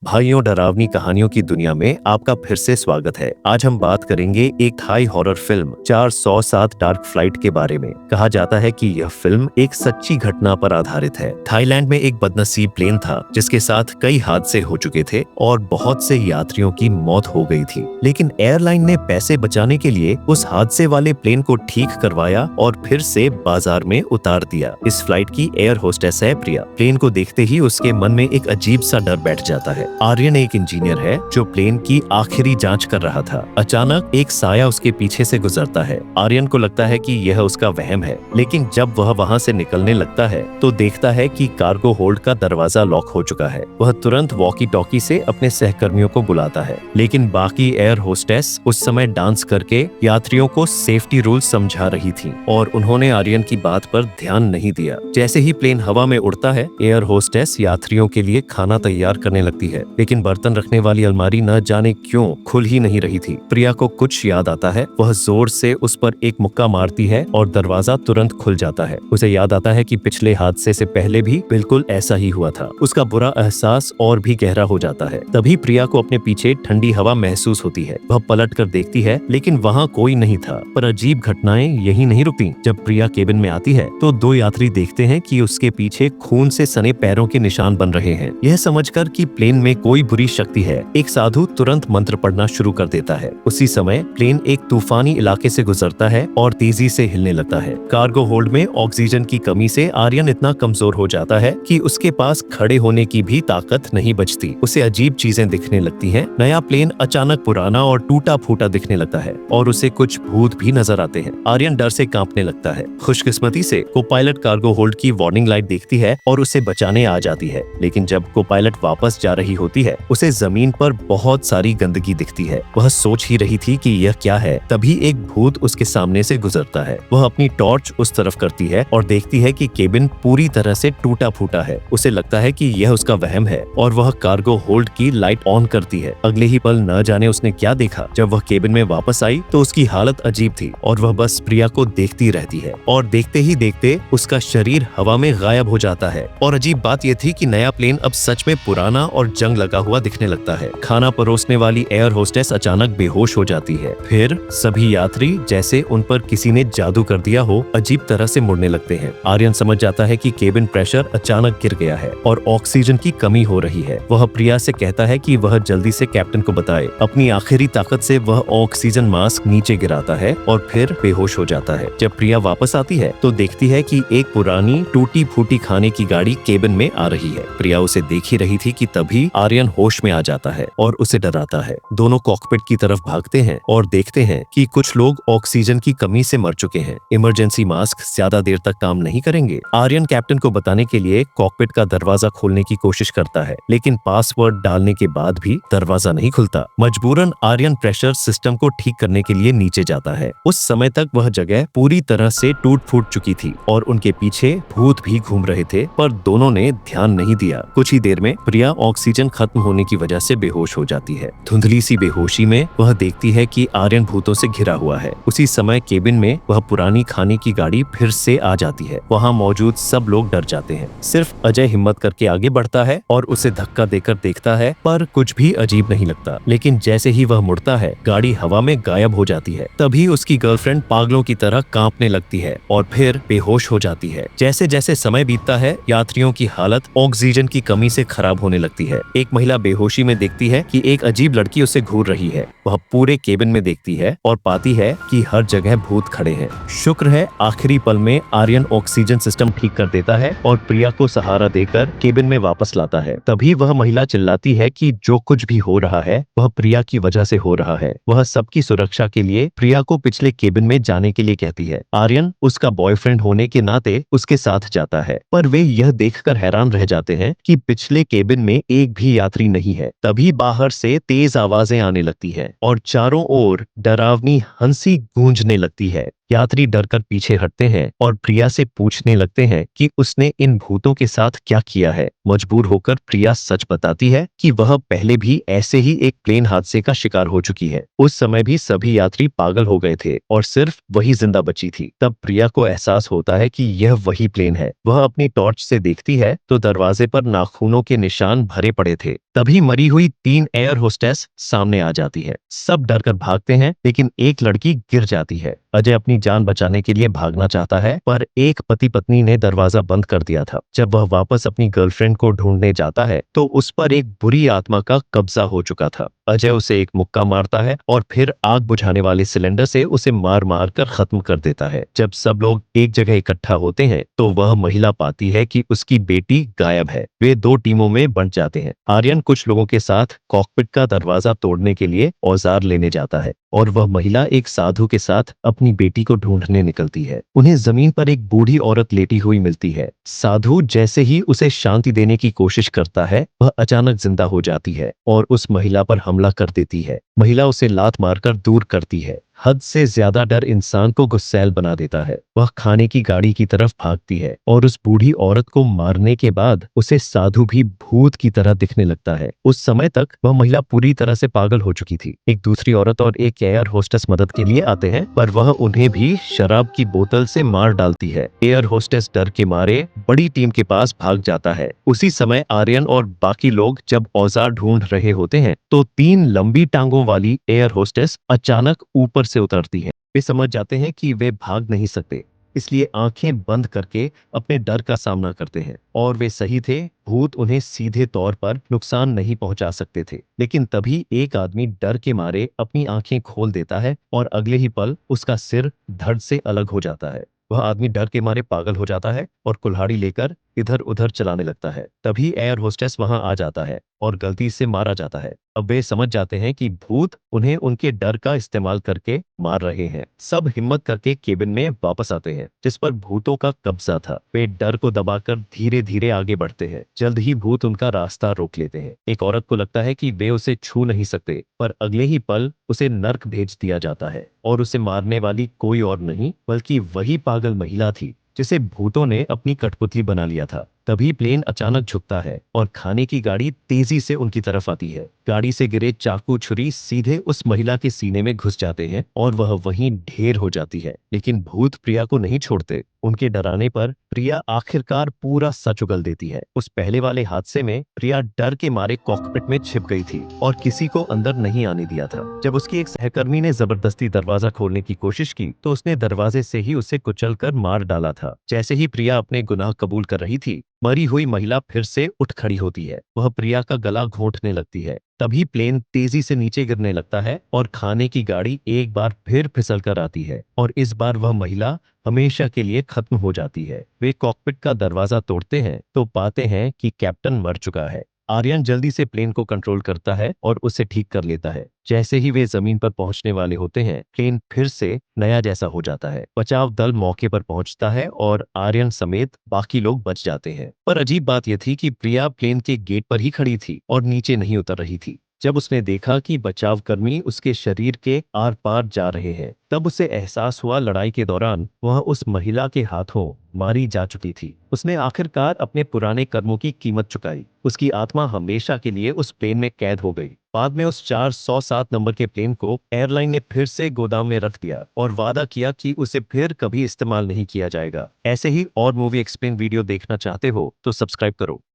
भाइयों, डरावनी कहानियों की दुनिया में आपका फिर से स्वागत है। आज हम बात करेंगे एक Thai horror film 407 dark flight के बारे में। कहा जाता है कि यह फिल्म एक सच्ची घटना पर आधारित है। थाईलैंड में एक बदनसीब प्लेन था जिसके साथ कई हादसे हो चुके थे और बहुत से यात्रियों की मौत हो गई थी, लेकिन एयरलाइन ने पैसे बचाने के लिए उस हादसे वाले प्लेन को ठीक करवाया और फिर से बाजार में उतार दिया। इस फ्लाइट की एयर होस्टेस है प्रिया। प्लेन को देखते ही उसके मन में एक अजीब सा डर बैठ जाता है। आर्यन एक इंजीनियर है जो प्लेन की आखिरी जांच कर रहा था। अचानक एक साया उसके पीछे से गुजरता है। आर्यन को लगता है कि यह उसका वहम है, लेकिन जब वह वहां से निकलने लगता है तो देखता है कि कार्गो होल्ड का दरवाजा लॉक हो चुका है। वह तुरंत वॉकी टॉकी से अपने सहकर्मियों को बुलाता है, लेकिन बाकी एयर होस्टेस उस समय डांस करके यात्रियों को सेफ्टी रूल समझा रही थी और उन्होंने आर्यन की बात पर ध्यान नहीं दिया। जैसे ही प्लेन हवा में उड़ता है, एयर होस्टेस यात्रियों के लिए खाना तैयार करने लगती है, लेकिन बर्तन रखने वाली अलमारी न जाने क्यों खुल ही नहीं रही थी। प्रिया को कुछ याद आता है। वह जोर से उस पर एक मुक्का मारती है और दरवाजा तुरंत खुल जाता है। उसे याद आता है कि पिछले हादसे से पहले भी बिल्कुल ऐसा ही हुआ था। उसका बुरा एहसास और भी गहरा हो जाता है। तभी प्रिया को अपने पीछे ठंडी हवा महसूस होती है। वह पलट कर देखती है, लेकिन वहाँ कोई नहीं था। पर अजीब घटनाएं यही नहीं रुकती। जब प्रिया केबिन में आती है तो दो यात्री देखते हैं कि उसके पीछे खून से सने पैरों के निशान बन रहे हैं। यह समझकर कि प्लेन में कोई बुरी शक्ति है, एक साधु तुरंत मंत्र पढ़ना शुरू कर देता है। उसी समय प्लेन एक तूफानी इलाके से गुजरता है और तेजी से हिलने लगता है। कार्गो होल्ड में ऑक्सीजन की कमी से आर्यन इतना कमजोर हो जाता है कि उसके पास खड़े होने की भी ताकत नहीं बचती। उसे अजीब चीजें दिखने लगती हैं। नया प्लेन अचानक पुराना और टूटा फूटा दिखने लगता है और उसे कुछ भूत भी नजर आते हैं। आर्यन डर से कांपने लगता है। खुशकिस्मती से को पायलट कार्गो होल्ड की वार्निंग लाइट देखती है और उसे बचाने आ जाती है, लेकिन जब को पायलट वापस जा रही होती है उसे जमीन पर बहुत सारी गंदगी दिखती है। वह सोच ही रही थी कि यह क्या है, तभी एक भूत उसके सामने से गुजरता है। वह अपनी टॉर्च उस तरफ करती है और देखती है कि केबिन पूरी तरह से टूटा फूटा है। उसे लगता है कि यह उसका वहम है और वह कार्गो होल्ड की लाइट ऑन करती है। अगले ही पल न जाने उसने क्या देखा। जब वह केबिन में वापस आई तो उसकी हालत अजीब थी और वह बस प्रिया को देखती रहती है और देखते ही देखते उसका शरीर हवा में गायब हो जाता है। और अजीब बात यह थी कि नया प्लेन अब सच में पुराना और जंग लगा हुआ दिखने लगता है। खाना परोसने वाली एयर होस्टेस अचानक बेहोश हो जाती है। फिर सभी यात्री जैसे उन पर किसी ने जादू कर दिया हो अजीब तरह से मुड़ने लगते हैं। आर्यन समझ जाता है कि केबिन प्रेशर अचानक गिर गया है और ऑक्सीजन की कमी हो रही है। वह प्रिया से कहता है कि वह जल्दी से कैप्टन को बताए। अपनी आखिरी ताकत से वह ऑक्सीजन मास्क नीचे गिराता है और फिर बेहोश हो जाता है। जब प्रिया वापस आती है तो देखती है कि एक पुरानी टूटी फूटी खाने की गाड़ी केबिन में आ रही है। प्रिया उसे देख ही रही थी कि तभी आर्यन होश में आ जाता है और उसे डराता है। दोनों कॉकपिट की तरफ भागते हैं और देखते हैं कि कुछ लोग ऑक्सीजन की कमी से मर चुके हैं। इमरजेंसी मास्क ज्यादा देर तक काम नहीं करेंगे। आर्यन कैप्टन को बताने के लिए कॉकपिट का दरवाजा खोलने की कोशिश करता है, लेकिन पासवर्ड डालने के बाद भी दरवाजा नहीं खुलता। मजबूरन आर्यन प्रेशर सिस्टम को ठीक करने के लिए नीचे जाता है। उस समय तक वह जगह पूरी तरह से टूट फूट चुकी थी और उनके पीछे भूत भी घूम रहे थे, पर दोनों ने ध्यान नहीं दिया। कुछ ही देर में प्रिया ऑक्सीजन खत्म होने की वजह से बेहोश हो जाती है। धुंधली सी बेहोशी में वह देखती है कि आर्यन भूतों से घिरा हुआ है। उसी समय केबिन में वह पुरानी खाने की गाड़ी फिर से आ जाती है। वहाँ मौजूद सब लोग डर जाते हैं। सिर्फ अजय हिम्मत करके आगे बढ़ता है और उसे धक्का देकर देखता है, पर कुछ भी अजीब नहीं लगता। लेकिन जैसे ही वह मुड़ता है, गाड़ी हवा में गायब हो जाती है। तभी उसकी गर्लफ्रेंड पागलों की तरह कांपने लगती है और फिर बेहोश हो जाती है। जैसे जैसे समय बीतता है, यात्रियों की हालत ऑक्सीजन की कमी से खराब होने लगती है। एक महिला बेहोशी में देखती है कि एक अजीब लड़की उसे घूर रही है। वह पूरे केबिन में देखती है और पाती है कि हर जगह भूत खड़े हैं। शुक्र है आखिरी पल में आर्यन ऑक्सीजन सिस्टम ठीक कर देता है और प्रिया को सहारा देकर केबिन में वापस लाता है। तभी वह महिला चिल्लाती है कि जो कुछ भी हो रहा है वह प्रिया की वजह से हो रहा है। वह सबकी सुरक्षा के लिए प्रिया को पिछले केबिन में जाने के लिए कहती है। आर्यन उसका बॉयफ्रेंड होने के नाते उसके साथ जाता है, पर वे यह देखकर हैरान रह जाते हैं कि पिछले केबिन में एक भी यात्री नहीं है। तभी बाहर से तेज आवाजें आने लगती है और चारों ओर डरावनी हंसी गूंजने लगती है। यात्री डर कर पीछे हटते हैं और प्रिया से पूछने लगते हैं कि उसने इन भूतों के साथ क्या किया है। मजबूर होकर प्रिया सच बताती है कि वह पहले भी ऐसे ही एक प्लेन हादसे का शिकार हो चुकी है। उस समय भी सभी यात्री पागल हो गए थे और सिर्फ वही जिंदा बची थी। तब प्रिया को एहसास होता है कि यह वही प्लेन है। वह अपनी टॉर्च से देखती है तो दरवाजे पर नाखूनों के निशान भरे पड़े थे। तभी मरी हुई 3 एयर होस्टेस सामने आ जाती है। सब डरकर भागते हैं, लेकिन एक लड़की गिर जाती है। अजय अपनी जान बचाने के लिए भागना चाहता है, पर एक पति पत्नी ने दरवाजा बंद कर दिया था। जब वह वापस अपनी गर्लफ्रेंड को ढूंढने जाता है तो उस पर एक बुरी आत्मा का कब्जा हो चुका था। अजय उसे एक मुक्का मारता है और फिर आग बुझाने वाले सिलेंडर से उसे मार मार कर खत्म कर देता है। जब सब लोग एक जगह इकट्ठा होते हैं तो वह महिला पाती है कि उसकी बेटी गायब है। वे 2 टीमों में बंट जाते हैं। आर्यन कुछ लोगों के साथ कॉकपिट का दरवाजा तोड़ने के लिए औजार लेने जाता है और वह महिला एक साधु के साथ अपनी बेटी को ढूंढने निकलती है। उन्हें जमीन पर एक बूढ़ी औरत लेटी हुई मिलती है। साधु जैसे ही उसे शांति देने की कोशिश करता है, वह अचानक जिंदा हो जाती है और उस महिला पर हमला कर देती है। महिला उसे लात मारकर दूर करती है। हद से ज्यादा डर इंसान को गुस्सैल बना देता है। वह खाने की गाड़ी की तरफ भागती है और उस बूढ़ी औरत को मारने के बाद उसे साधु भी भूत की तरह दिखने लगता है। उस समय तक वह महिला पूरी तरह से पागल हो चुकी थी। एक दूसरी औरत और एक एयर होस्टेस मदद के लिए आते हैं, पर वह उन्हें भी शराब की बोतल से मार डालती है। एयर होस्टेस डर के मारे बड़ी टीम के पास भाग जाता है। उसी समय आर्यन और बाकी लोग जब औजार ढूंढ रहे होते हैं तो 3 लंबी टांगों वाली एयर होस्टेस अचानक ऊपर से उतरती हैं। वे समझ जाते हैं कि वे भाग नहीं सकते, इसलिए आंखें बंद करके अपने डर का सामना करते हैं। और वे सही थे, भूत उन्हें सीधे तौर पर नुकसान नहीं पहुंचा सकते थे। लेकिन तभी एक आदमी डर के मारे अपनी आंखें खोल देता है और अगले ही पल उसका सिर धड़ से अलग हो जाता है। वह आदमी डर के मारे पागल हो जाता है और कुल्हाड़ी लेकर इधर उधर चलाने लगता है। तभी एयर होस्टेस वहां आ जाता है और गलती से मारा जाता है। अब वे समझ जाते हैं कि भूत उन्हें उनके डर का इस्तेमाल करके मार रहे हैं। सब हिम्मत करके केबिन में वापस आते हैं जिस पर भूतों का कब्जा था। वे डर को दबाकर धीरे धीरे आगे बढ़ते हैं। जल्द ही भूत उनका रास्ता रोक लेते हैं। एक औरत को लगता है कि वे उसे छू नहीं सकते, पर अगले ही पल उसे नर्क भेज दिया जाता है और उसे मारने वाली कोई और नहीं बल्कि वही पागल महिला थी जिसे भूतों ने अपनी कठपुतली बना लिया था। तभी प्लेन अचानक झुकता है और खाने की गाड़ी तेजी से उनकी तरफ आती है। गाड़ी से गिरे चाकू छुरी सीधे उस महिला के सीने में घुस जाते हैं और वह वहीं ढेर हो जाती है। लेकिन भूत प्रिया को नहीं छोड़ते। उनके डराने पर प्रिया आखिरकार पूरा सच उगल देती है। उस पहले वाले हादसे में प्रिया डर के मारे कॉकपिट में छिप गई थी और किसी को अंदर नहीं आने दिया था। जब उसकी एक सहकर्मी ने जबरदस्ती दरवाजा खोलने की कोशिश की तो उसने दरवाजे से ही उसे कुचलकर मार डाला था। जैसे ही प्रिया अपने गुनाह कबूल कर रही थी, मरी हुई महिला फिर से उठ खड़ी होती है। वह प्रिया का गला घोंटने लगती है। तभी प्लेन तेजी से नीचे गिरने लगता है और खाने की गाड़ी एक बार फिर फिसल कर आती है और इस बार वह महिला हमेशा के लिए खत्म हो जाती है। वे कॉकपिट का दरवाजा तोड़ते हैं तो पाते हैं कि कैप्टन मर चुका है। आर्यन जल्दी से प्लेन को कंट्रोल करता है और उसे ठीक कर लेता है। जैसे ही वे जमीन पर पहुंचने वाले होते हैं, प्लेन फिर से नया जैसा हो जाता है। बचाव दल मौके पर पहुंचता है और आर्यन समेत बाकी लोग बच जाते हैं। पर अजीब बात यह थी कि प्रिया प्लेन के गेट पर ही खड़ी थी और नीचे नहीं उतर रही थी। जब उसने देखा कि बचाव कर्मी उसके शरीर के आर पार जा रहे हैं, तब उसे एहसास हुआ लड़ाई के दौरान वह उस महिला के हाथों मारी जा चुकी थी। उसने आखिरकार अपने पुराने कर्मों की कीमत चुकाई। उसकी आत्मा हमेशा के लिए उस प्लेन में कैद हो गई। बाद में उस 407 नंबर के प्लेन को एयरलाइन ने फिर से गोदाम में रख दिया और वादा किया कि उसे फिर कभी इस्तेमाल नहीं किया जाएगा। ऐसे ही और मूवी एक्सप्लेन वीडियो देखना चाहते हो तो सब्सक्राइब करो।